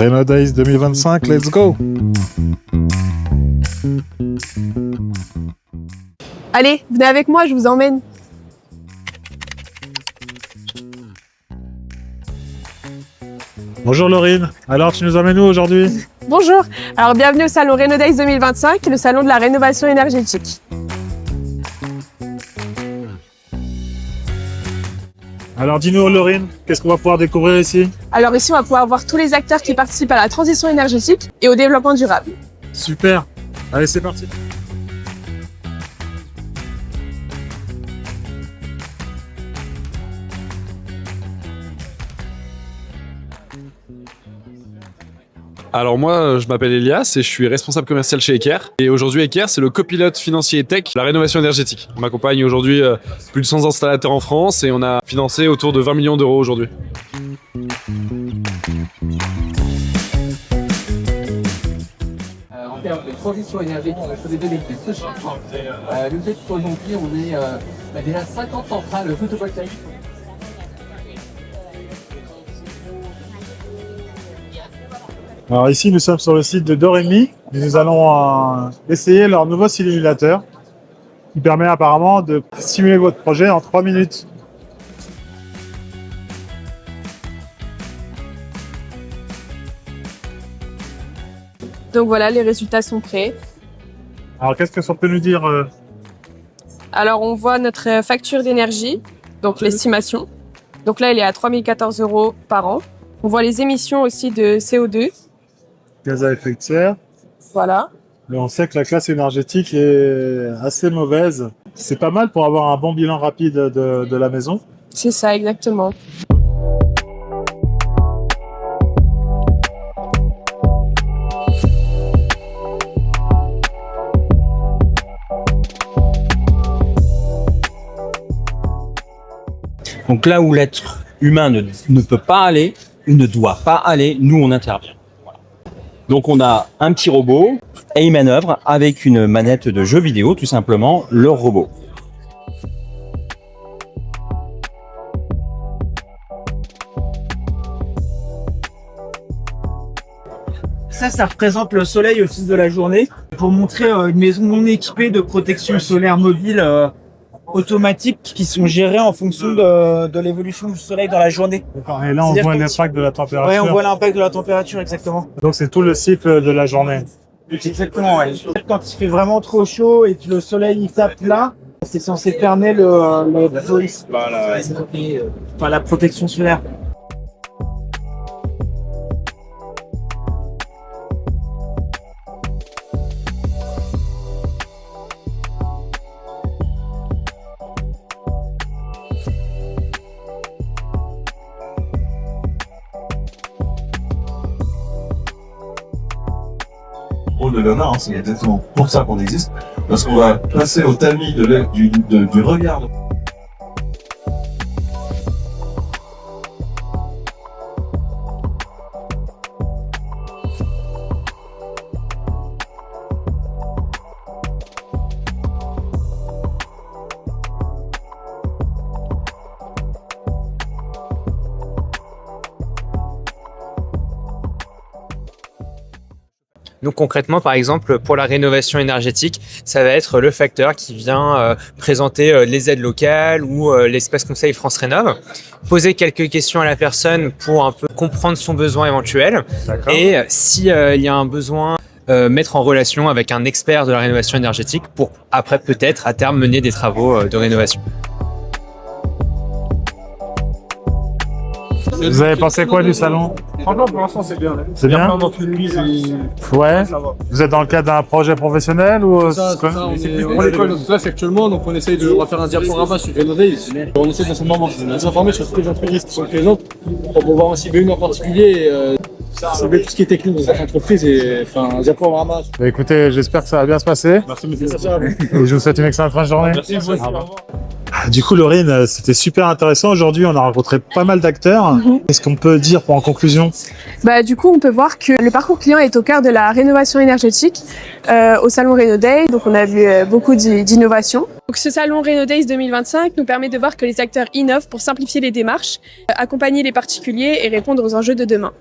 Reno Days 2025, let's go! Allez, venez avec moi, je vous emmène. Bonjour Laurine, alors tu nous emmènes où aujourd'hui? Bonjour, alors bienvenue au salon Reno Days 2025, le salon de la rénovation énergétique. Alors dis-nous Laurine, qu'est-ce qu'on va pouvoir découvrir ici? Alors ici, on va pouvoir voir tous les acteurs qui participent à la transition énergétique et au développement durable. Super, allez c'est parti! Alors moi, je m'appelle Elias et je suis responsable commercial chez Eker. Et aujourd'hui, Eker, c'est le copilote financier et tech de la rénovation énergétique. On accompagne aujourd'hui plus de 100 installateurs en France et on a financé autour de 20 millions d'euros aujourd'hui. En termes de transition énergétique, on peut donner plus de chiffres. Le fait qu'aujourd'hui, on est déjà 50 centrales photovoltaïques. Alors ici, nous sommes sur le site de Doremi. Nous allons essayer leur nouveau simulateur qui permet apparemment de simuler votre projet en 3 minutes. Donc voilà, les résultats sont prêts. Alors qu'est-ce que ça peut nous dire? Alors on voit notre facture d'énergie, donc l'estimation. Donc là, elle est à 3014 € par an. On voit les émissions aussi de CO2. Gaz à effet de serre. Voilà. Mais on sait que la classe énergétique est assez mauvaise. C'est pas mal pour avoir un bon bilan rapide de la maison. C'est ça, exactement. Donc là où l'être humain ne peut pas aller ou ne doit pas aller, nous on intervient. Voilà. Donc on a un petit robot et il manœuvre avec une manette de jeu vidéo, tout simplement, le robot. Ça représente le soleil au fil de la journée pour montrer une maison non équipée de protection solaire mobile automatiques qui sont gérées en fonction de l'évolution du soleil dans la journée. D'accord. Et là, on voit l'impact de la température. Ouais, on voit l'impact de la température, exactement. Donc, c'est tout le cycle de la journée. Exactement, ouais. Quand il fait vraiment trop chaud et que le soleil il tape là, c'est censé fermer la protection solaire. De Léonard, c'est exactement pour ça qu'on existe, parce qu'on va passer au tamis du regard. Donc concrètement, par exemple, pour la rénovation énergétique, ça va être le facteur qui vient présenter les aides locales ou l'espace conseil France Rénov', poser quelques questions à la personne pour un peu comprendre son besoin éventuel et s'il y a un besoin, mettre en relation avec un expert de la rénovation énergétique pour après peut-être à terme mener des travaux de rénovation. Vous avez pensé quoi du salon? Franchement, pour l'instant, c'est bien. C'est bien? Ouais. Vous êtes dans le cadre d'un projet professionnel ou on est pour l'école de classe actuellement, donc on essaye de refaire un diaporama sur Reno Days. On essaie de s'informer sur toutes les entreprises qui sont présentes pour pouvoir en cibler une en particulier. Cibler tout ce qui est technique dans cette entreprise et faire un diaporama. Bah écoutez, j'espère que ça va bien se passer. Merci, monsieur. Et je vous souhaite une excellente fin de journée. Merci, vous aussi. Du coup, Laurine, c'était super intéressant. Aujourd'hui, on a rencontré pas mal d'acteurs. Qu'est-ce qu'on peut dire pour en conclusion? Du coup, on peut voir que le parcours client est au cœur de la rénovation énergétique au salon Reno Days. Donc, on a vu beaucoup d'innovations. Donc, ce salon Reno Days 2025 nous permet de voir que les acteurs innovent pour simplifier les démarches, accompagner les particuliers et répondre aux enjeux de demain.